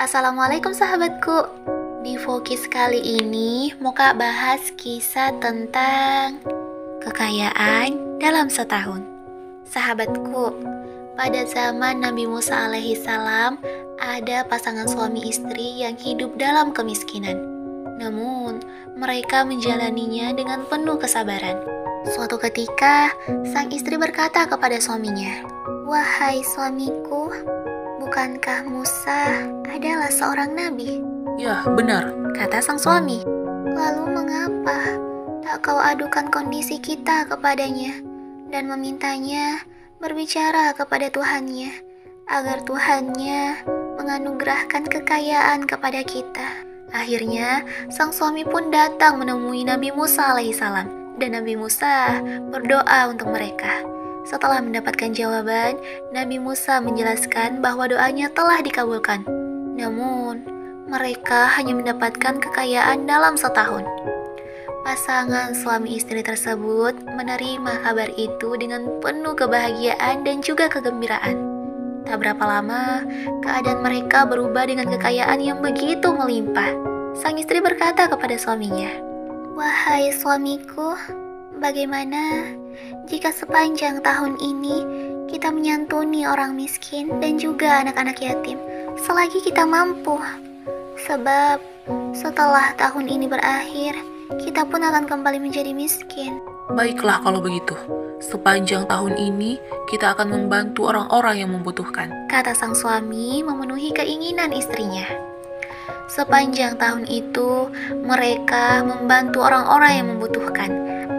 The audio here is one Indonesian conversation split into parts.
Assalamualaikum sahabatku. Di Fokis kali ini mau Kak bahas kisah tentang kekayaan dalam setahun. Sahabatku, pada zaman Nabi Musa alaihi salam ada pasangan suami istri yang hidup dalam kemiskinan. Namun, mereka menjalaninya dengan penuh kesabaran. Suatu ketika, sang istri berkata kepada suaminya, "Wahai suamiku, bukankah Musa adalah seorang nabi?" Ya, benar. Kata sang suami. "Lalu mengapa tak kau adukan kondisi kita kepadanya dan memintanya berbicara kepada Tuhannya agar Tuhannya menganugerahkan kekayaan kepada kita?" Akhirnya, sang suami pun datang menemui Nabi Musa alaihissalam dan Nabi Musa berdoa untuk mereka. Setelah mendapatkan jawaban, Nabi Musa menjelaskan bahwa doanya telah dikabulkan. Namun, mereka hanya mendapatkan kekayaan dalam setahun. Pasangan suami istri tersebut menerima kabar itu dengan penuh kebahagiaan dan juga kegembiraan. Tak berapa lama, keadaan mereka berubah dengan kekayaan yang begitu melimpah. Sang istri berkata kepada suaminya, "Wahai suamiku, bagaimana jika sepanjang tahun ini kita menyantuni orang miskin dan juga anak-anak yatim selagi kita mampu? Sebab setelah tahun ini berakhir, kita pun akan kembali menjadi miskin." Baiklah kalau begitu. Sepanjang tahun ini, kita akan membantu orang-orang yang membutuhkan. Kata sang suami memenuhi keinginan istrinya. Sepanjang tahun itu, mereka membantu orang-orang yang membutuhkan.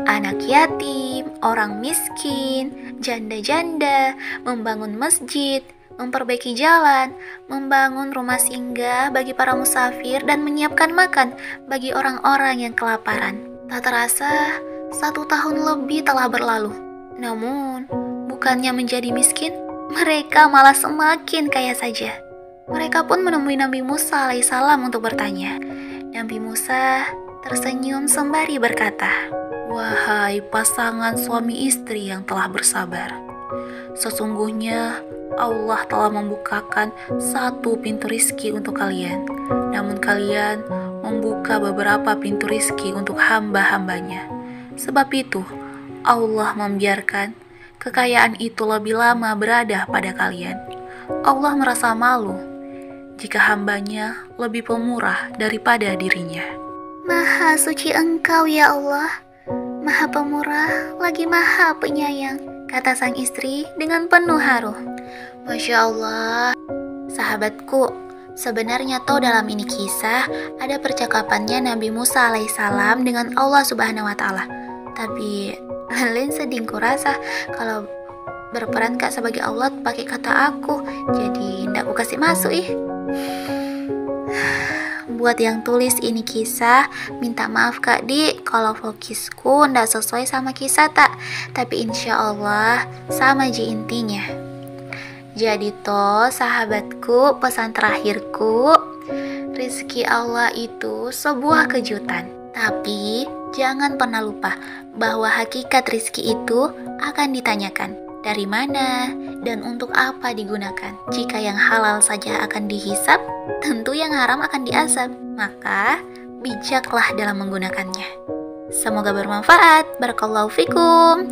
Anak yatim, orang miskin, janda-janda, membangun masjid, memperbaiki jalan, membangun rumah singgah bagi para musafir, dan menyiapkan makan bagi orang-orang yang kelaparan. Tak terasa, 1 tahun lebih telah berlalu. Namun, bukannya menjadi miskin, mereka malah semakin kaya saja. Mereka pun menemui Nabi Musa alaihissalam untuk bertanya. Nabi Musa tersenyum sembari berkata, Wahai pasangan suami istri yang telah bersabar, sesungguhnya Allah telah membukakan satu pintu rizki untuk kalian. Namun kalian membuka beberapa pintu rizki untuk hamba-hambanya. Sebab itu, Allah membiarkan kekayaan itu lebih lama berada pada kalian. Allah merasa malu jika hambanya lebih pemurah daripada dirinya. "Maha suci Engkau ya Allah, Maha pemurah lagi Maha penyayang," kata sang istri dengan penuh haru. Masya Allah. Sahabatku, sebenarnya dalam ini kisah ada percakapannya Nabi Musa alaihissalam dengan Allah subhanahu wa ta'ala. Tapi Len sedih kurasa kalau berperan Kak sebagai Allah pakai kata aku, jadi ndak aku kasih masuk Buat yang tulis ini kisah, minta maaf Kak Di kalau vokisku ndak sesuai sama kisah tapi insya Allah sama ji intinya. Jadi sahabatku, pesan terakhirku, rizki Allah itu sebuah kejutan. Tapi jangan pernah lupa bahwa hakikat rizki itu akan ditanyakan. Dari mana dan untuk apa digunakan? Jika yang halal saja akan dihisap, tentu yang haram akan diazab. Maka bijaklah dalam menggunakannya. Semoga bermanfaat. Barakallahu fikum.